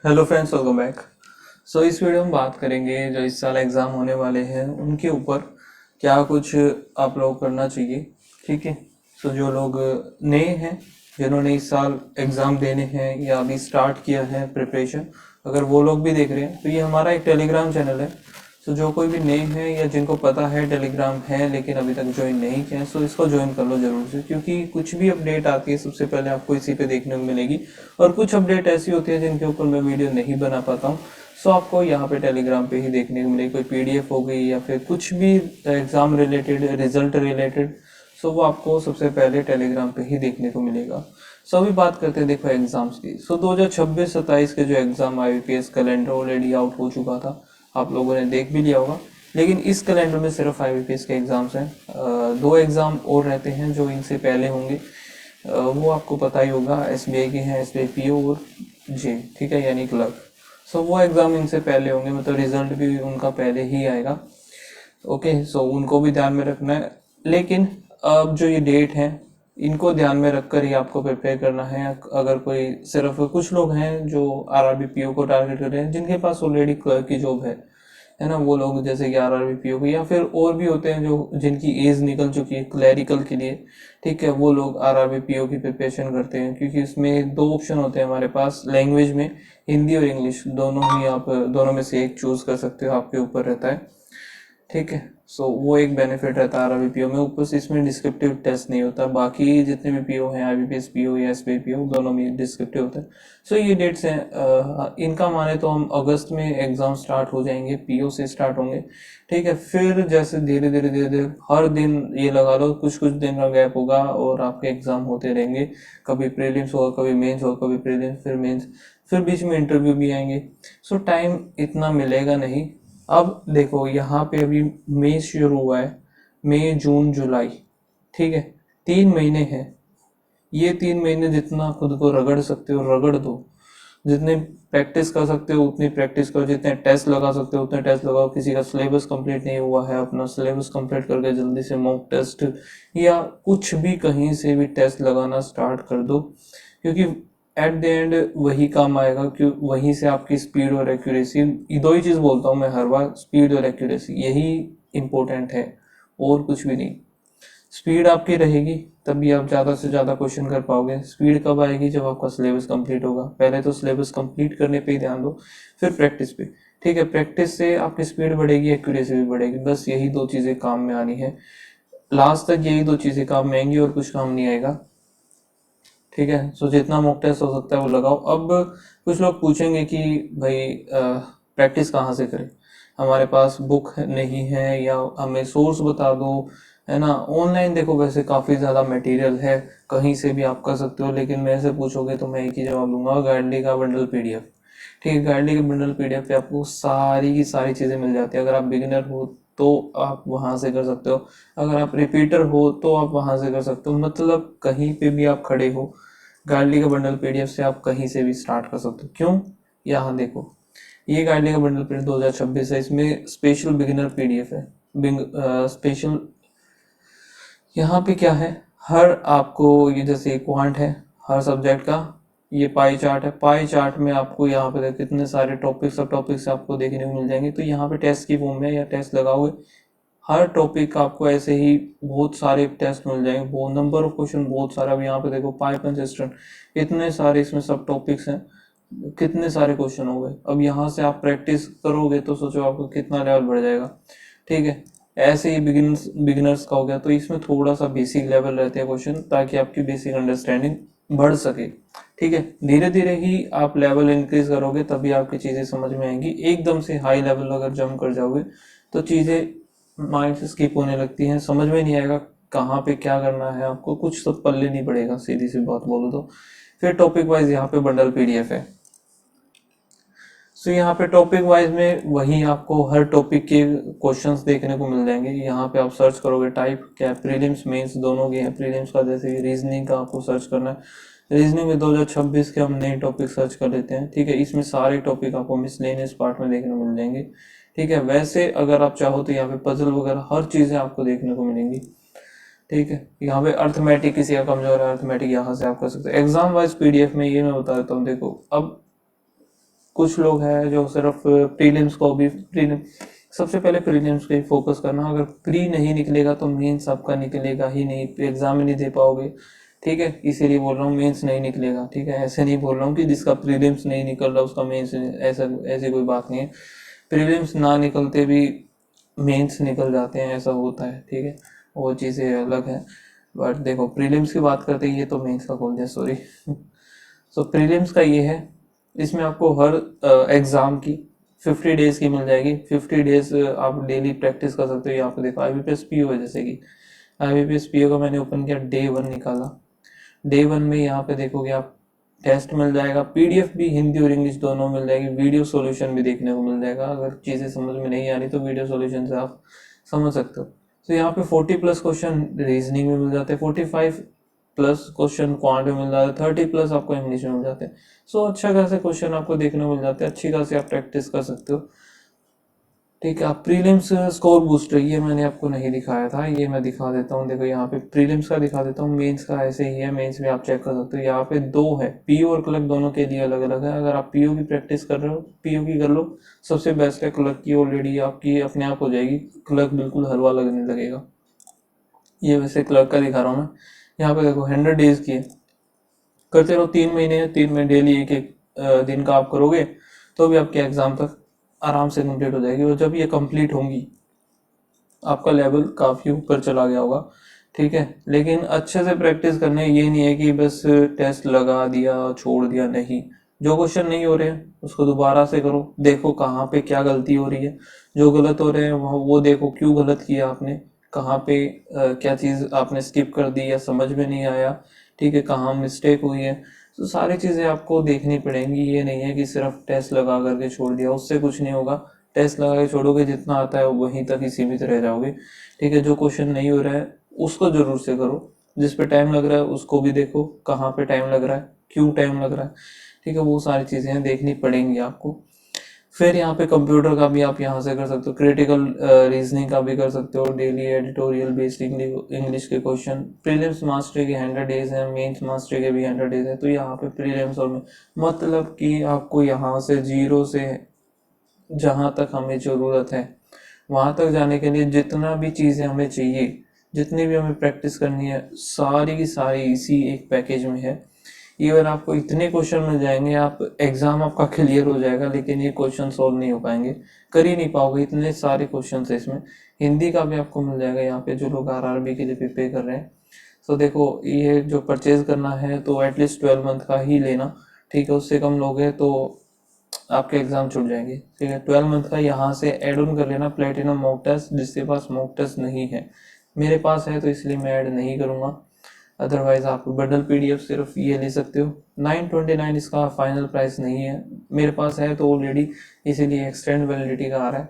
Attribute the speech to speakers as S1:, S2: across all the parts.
S1: Hello friends, welcome back. इस video में बात करेंगे जो इस साल एग्ज़ाम होने वाले हैं उनके ऊपर क्या कुछ आप लोग करना चाहिए। ठीक है। जो लोग नए हैं, जिन्होंने इस साल एग्ज़ाम देने हैं या अभी स्टार्ट किया है प्रिपरेशन, अगर वो लोग भी देख रहे हैं तो ये हमारा एक टेलीग्राम चैनल है। जो कोई भी नए हैं या जिनको पता है टेलीग्राम है लेकिन अभी तक ज्वाइन नहीं किया है, इसको ज्वाइन कर लो जरूर से, क्योंकि कुछ भी अपडेट आती है सबसे पहले आपको इसी पे देखने को मिलेगी। और कुछ अपडेट ऐसी होती है जिनके ऊपर मैं वीडियो नहीं बना पाता हूँ, आपको यहाँ पे टेलीग्राम पे ही देखने को मिलेगी। कोई पीडीएफ हो गई या फिर कुछ भी एग्जाम रिलेटेड, रिजल्ट रिलेटेड, वो आपको सबसे पहले टेलीग्राम पे ही देखने को मिलेगा। अभी बात करते हैं देखो एग्जाम्स की। 2026-27 के जो exam IBPS calendar already out हो चुका था, आप लोगों ने देख भी लिया होगा। लेकिन इस कैलेंडर में सिर्फ आईबीपीएस के एग्जाम्स हैं। दो एग्जाम और रहते हैं जो इनसे पहले होंगे। वो आपको पता ही होगा, एसबीआई के हैं, एसबीआई पीओ और जे, ठीक है, यानी क्लर्क। वो एग्जाम इनसे पहले होंगे, मतलब रिजल्ट भी उनका पहले ही आएगा। ओके, उनको भी ध्यान में रखना है। लेकिन अब जो ये डेट है, इनको ध्यान में रखकर ही आपको प्रिपेयर करना है। अगर कोई, सिर्फ कुछ लोग हैं जो आरआरबी पीओ को टारगेट कर रहे हैं, जिनके पास ऑलरेडी क्लर्क की जॉब है ना, वो लोग जैसे कि आरआरबी पीओ को, या फिर और भी होते हैं जो जिनकी एज निकल चुकी है क्लैरिकल के लिए, ठीक है, वो लोग आरआरबी पीओ की प्रिपरेशन करते हैं। क्योंकि इसमें दो ऑप्शन होते हैं हमारे पास लैंग्वेज में, हिंदी और इंग्लिश, दोनों ही आप दोनों में से एक चूज कर सकते हो, आपके ऊपर रहता है। ठीक है। वो एक बेनिफिट रहता है आरआरबी पीओ में। ऊपर से इसमें डिस्क्रिप्टिव टेस्ट नहीं होता। बाकी जितने भी पीओ हैं, आईबीपीएस पीओ या एसबीआई पीओ, दोनों में डिस्क्रिप्टिव होता है। ये डेट्स हैं। इनका माने तो हम अगस्त में एग्जाम स्टार्ट हो जाएंगे, पीओ से स्टार्ट होंगे। ठीक है। फिर जैसे धीरे धीरे धीरे धीरे हर दिन, ये लगा लो कुछ कुछ दिन का गैप होगा और आपके एग्जाम होते रहेंगे। कभी प्रीलिम्स होगा, कभी मेंस होगा, कभी प्रीलिम्स, फिर मेंस, फिर बीच में इंटरव्यू भी आएंगे। टाइम इतना मिलेगा नहीं। अब देखो यहाँ पे अभी मई शुरू हुआ है, मई जून जुलाई, ठीक है, 3 महीने हैं। ये 3 महीने जितना खुद को रगड़ सकते हो रगड़ दो। जितने प्रैक्टिस कर सकते हो उतनी प्रैक्टिस करो, जितने टेस्ट लगा सकते हो उतने टेस्ट लगाओ। किसी का सिलेबस कंप्लीट नहीं हुआ है, अपना सिलेबस कंप्लीट करके जल्दी से मॉक टेस्ट या कुछ भी कहीं से भी टेस्ट लगाना स्टार्ट कर दो, क्योंकि एट द एंड वही काम आएगा। क्यों? वहीं से आपकी स्पीड और एक्यूरेसी, दो ही चीज बोलता हूँ मैं हर बार, स्पीड और एक्यूरेसी, यही इंपॉर्टेंट है और कुछ भी नहीं। स्पीड आपकी रहेगी तभी आप ज़्यादा से ज़्यादा क्वेश्चन कर पाओगे। स्पीड कब आएगी? जब आपका सिलेबस कंप्लीट होगा। पहले तो सिलेबस कंप्लीट करने पे ही ध्यान दो, फिर प्रैक्टिस पे। ठीक है। प्रैक्टिस से आपकी स्पीड बढ़ेगी, एक्यूरेसी भी बढ़ेगी। बस यही दो चीज़ें काम में आनी है। लास्ट तक यही दो चीज़ें काम में आएंगी और कुछ काम नहीं आएगा। ठीक है। जितना मॉक टेस्ट हो सकता है वो लगाओ। अब कुछ लोग पूछेंगे कि भाई प्रैक्टिस कहाँ से करें, हमारे पास बुक नहीं है, या हमें सोर्स बता दो, है ना। ऑनलाइन देखो वैसे काफ़ी ज़्यादा मटेरियल है, कहीं से भी आप कर सकते हो। लेकिन मेरे से पूछोगे तो मैं एक ही जवाब दूंगा, गाइडली का बंडल पीडीएफ। ठीक है। गाइडली का बंडल पीडीएफ पे आपको सारी की सारी चीज़ें मिल जाती है। अगर आप बिगिनर हो तो आप वहाँ से कर सकते हो, अगर आप रिपीटर हो तो आप वहाँ से कर सकते हो। मतलब कहीं पे भी आप खड़े हो, गाइडली का बंडल पीडीएफ से आप कहीं से भी स्टार्ट कर सकते हो। क्यों? यहाँ देखो, ये गाइडली का बंडल पीडीएफ 2026 है, इसमें स्पेशल बिगिनर पीडीएफ है। स्पेशल यहाँ पे क्या है, हर आपको ये जैसे क्वांट है, हर सब्जेक्ट का ये पाई चार्ट है। पाई चार्ट में आपको यहाँ पे देखो कितने सारे टॉपिक, सब टॉपिक्स आपको देखने को मिल जाएंगे। तो यहाँ पे टेस्ट की फॉर्म में या टेस्ट लगाओगे, हर टॉपिक का आपको ऐसे ही बहुत सारे टेस्ट मिल जाएंगे, बहुत नंबर ऑफ क्वेश्चन बहुत सारा। अब यहाँ पे देखो पाइथन सिस्टम, इतने सारे इसमें सब टॉपिक्स हैं, कितने सारे क्वेश्चन हो गए। अब यहाँ से आप प्रैक्टिस करोगे तो सोचो आपको कितना लेवल बढ़ जाएगा। ठीक है। ऐसे ही बिगिनर्स का हो गया, तो इसमें थोड़ा सा बेसिक लेवल रहते हैं क्वेश्चन, ताकि आपकी बेसिक अंडरस्टैंडिंग बढ़ सके। ठीक है। धीरे धीरे ही आप लेवल इंक्रीज करोगे तभी आपकी चीजें समझ में आएंगी। एकदम से हाई लेवल अगर जंप कर जाओगे तो चीजें माइंड से स्किप होने लगती हैं, समझ में नहीं आएगा कहाँ पे क्या करना है आपको, कुछ सब पल्ले नहीं पड़ेगा, सीधी सी बात बोलो तो। फिर टॉपिक वाइज यहाँ पे बंडल पीडीएफ है। यहाँ पे टॉपिक वाइज में वही आपको हर टॉपिक के क्वेश्चंस देखने को मिल जाएंगे। यहाँ पे आप सर्च करोगे टाइप क्या, प्रीलिम्स मेंस दोनों के हैं। प्रीलिम्स का जैसे रीजनिंग का आपको सर्च करना है, रीजनिंग में 2026 के हम नए टॉपिक सर्च कर लेते हैं। ठीक है। इसमें सारे टॉपिक आपको मिसलेनियस पार्ट में देखने को मिल जाएंगे। ठीक है। वैसे अगर आप चाहो तो यहाँ पे पजल वगैरह हर चीजें आपको देखने को मिलेंगी। ठीक है। यहाँ पे अर्थमेटिक किसी का कमजोर है, अर्थमेटिक यहाँ से आप कर सकते हो। एग्जाम वाइज पीडीएफ में ये मैं बता देता हूँ। देखो अब कुछ लोग हैं जो सिर्फ प्रीलिम्स को भी सबसे पहले प्रीलिम्स पे फोकस करना। अगर प्री नहीं निकलेगा तो मेंस आपका निकलेगा ही नहीं, एग्जाम ही नहीं दे पाओगे। ठीक है, इसीलिए बोल रहा हूँ मेंस नहीं निकलेगा। ठीक है, ऐसे नहीं बोल रहा हूँ कि जिसका प्रीलिम्स नहीं निकल रहा उसका मेंस, ऐसा ऐसी कोई बात नहीं है। प्रीलिम्स ना निकलते भी मेंस निकल जाते हैं, ऐसा होता है। ठीक है, वो चीज़ें अलग है। बट देखो प्रीलिम्स की बात करते हैं, ये तो मेंस का खोल दिया, सॉरी। सो प्रीलिम्स का ये है, इसमें आपको हर एग्ज़ाम की 50 डेज की मिल जाएगी। 50 डेज आप डेली प्रैक्टिस कर सकते हो। यहाँ पे देखो IBPS PO है, जैसे कि IBPS PO का मैंने ओपन किया, डे 1 निकाला। डे 1 में यहाँ पे देखोगे आप टेस्ट मिल जाएगा, PDF भी हिंदी और इंग्लिश दोनों मिल जाएगी, वीडियो सॉल्यूशन भी देखने को मिल जाएगा। अगर चीज़ें समझ में नहीं आ रही तो वीडियो सॉल्यूशन से आप समझ सकते हो। तो यहाँ पे 40+ क्वेश्चन रीजनिंग में मिल जाते हैं, 45+ क्वेश्चन क्वांट में मिल जाते हैं, 30+ आपको इंग्लिश में मिल जाते हैं। सो अच्छा खासे क्वेश्चन आपको देखने को मिल जाते हैं, अच्छी खासी आप प्रैक्टिस कर सकते हो। ठीक है, आप प्रीलिम्स स्कोर बूस्टर ये मैंने आपको नहीं दिखाया था, ये मैं दिखा देता हूँ। देखो यहाँ पे प्रीलिम्स का दिखा देता हूँ, मेंस का ऐसे ही है, मेंस में आप चेक कर सकते हो। यहाँ पे 2 है, PO और क्लर्क दोनों के लिए अलग अलग है। अगर आप PO की प्रैक्टिस कर रहे हो, PO की कर लो, सबसे बेस्ट है। क्लर्क की ऑलरेडी आपकी अपने आप हो जाएगी, क्लर्क बिल्कुल हलवा लगने लगेगा। ये वैसे क्लर्क का दिखा रहा हूँ मैं। यहाँ पे देखो 100 डेज की है, करते रहो 3 महीने, 3 महीने डेली एक एक दिन का आप करोगे तो भी आपके एग्जाम तक आराम से कंप्लीट हो जाएगी। और जब ये कंप्लीट होंगी आपका लेवल काफ़ी ऊपर चला गया होगा। ठीक है, लेकिन अच्छे से प्रैक्टिस करने, ये नहीं है कि बस टेस्ट लगा दिया छोड़ दिया, नहीं। जो क्वेश्चन नहीं हो रहे हैं उसको दोबारा से करो, देखो कहाँ पे क्या गलती हो रही है। जो गलत हो रहे हैं वो देखो क्यों गलत किया आपने, कहाँ पे क्या चीज़ आपने स्किप कर दी या समझ में नहीं आया। ठीक है, कहाँ मिस्टेक हुई है। तो सारी चीज़ें आपको देखनी पड़ेंगी। ये नहीं है कि सिर्फ टेस्ट लगा करके छोड़ दिया, उससे कुछ नहीं होगा। टेस्ट लगा के छोड़ोगे, जितना आता है वहीं तक ही सीमित रह जाओगे। ठीक है, जो क्वेश्चन नहीं हो रहा है उसको जरूर से करो, जिस पे टाइम लग रहा है उसको भी देखो, कहाँ पे टाइम लग रहा है, क्यों टाइम लग रहा है। ठीक है, वो सारी चीज़ें देखनी पड़ेंगी आपको। फिर यहाँ पे कंप्यूटर का भी आप यहाँ से कर सकते हो, क्रिटिकल रीजनिंग का भी कर सकते हो, डेली एडिटोरियल बेस्ड इंग्लिश के क्वेश्चन। प्रीलिम्स मास्टरी के 100 डेज हैं, मेंस मास्टरी के भी 100 डेज है। तो यहाँ पे प्रीलिम्स और मतलब कि आपको यहाँ से जीरो से जहाँ तक हमें ज़रूरत है वहाँ तक जाने के लिए जितना भी चीज़ें हमें चाहिए, जितनी भी हमें प्रैक्टिस करनी है, सारी की सारी इसी एक पैकेज में है। इवन आपको इतने क्वेश्चन मिल जाएंगे, आप एग्ज़ाम आपका क्लियर हो जाएगा, लेकिन ये क्वेश्चन सॉल्व नहीं हो पाएंगे, कर ही नहीं पाओगे, इतने सारे क्वेश्चन है इसमें। हिंदी का भी आपको मिल जाएगा यहाँ पे, जो लोग RRB के लिए प्रिपेयर कर रहे हैं। तो देखो ये जो परचेज करना है तो एटलीस्ट 12 मंथ का ही लेना। ठीक है, उससे कम लोगे तो आपके एग्जाम छूट जाएंगे। ठीक है, 12 मंथ का यहाँ से एड ऑन कर लेना, प्लेटिनम मॉक टेस्ट, जिसके पास मॉक टेस्ट नहीं है। मेरे पास है तो इसलिए मैं ऐड नहीं करूँगा, अदरवाइज आप बंडल PDF सिर्फ ये ले सकते हो। 929 इसका फाइनल प्राइस नहीं है, मेरे पास है तो ऑलरेडी, इसीलिए एक्सटेंड वैलिडिटी का आ रहा है।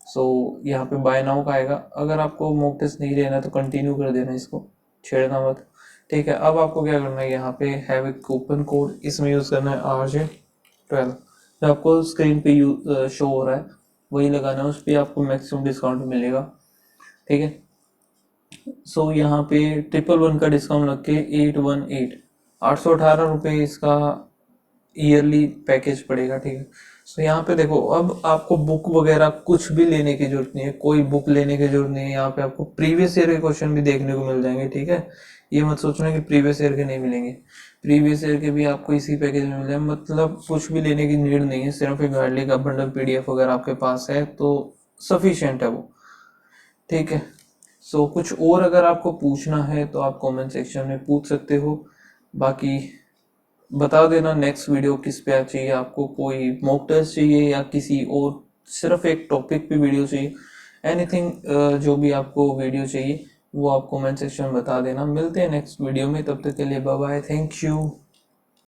S1: सो यहाँ पे बाय नाउ का आएगा। अगर आपको मॉक टेस्ट नहीं लेना तो कंटिन्यू कर देना, इसको छेड़ना मत। ठीक है, अब आपको क्या करना है, यहाँ पे हैव ए कूपन कोड, इसमें यूज़ करना है RJ12, जो आपको स्क्रीन पे शो हो रहा है वही लगाना है, उस पर आपको मैक्सिमम डिस्काउंट मिलेगा। ठीक है, सो यहाँ पे 111 का डिस्काउंट लग के 818 इसका ईयरली पैकेज पड़ेगा। ठीक है, सो यहाँ पे देखो, अब आपको बुक वगैरह कुछ भी लेने की जरूरत नहीं है, कोई बुक लेने की जरूरत नहीं है। यहाँ पे आपको प्रीवियस ईयर के क्वेश्चन भी देखने को मिल जाएंगे। ठीक है, ये मत सोचना कि प्रीवियस ईयर के नहीं मिलेंगे, प्रीवियस ईयर के भी आपको इसी पैकेज में मिल जाए। मतलब कुछ भी लेने की नीड नहीं है, सिर्फ एक गाइडली का बंडल PDF अगर आपके पास है तो सफिशिएंट है वो। ठीक है, सो कुछ और अगर आपको पूछना है तो आप कमेंट सेक्शन में पूछ सकते हो। बाकी बता देना नेक्स्ट वीडियो किस पे चाहिए आपको, कोई मॉक टेस्ट चाहिए या किसी और सिर्फ एक टॉपिक पे वीडियो चाहिए, एनीथिंग जो भी आपको वीडियो चाहिए वो आप कमेंट सेक्शन में बता देना। मिलते हैं नेक्स्ट वीडियो में, तब तक के लिए बाय बाय, थैंक यू।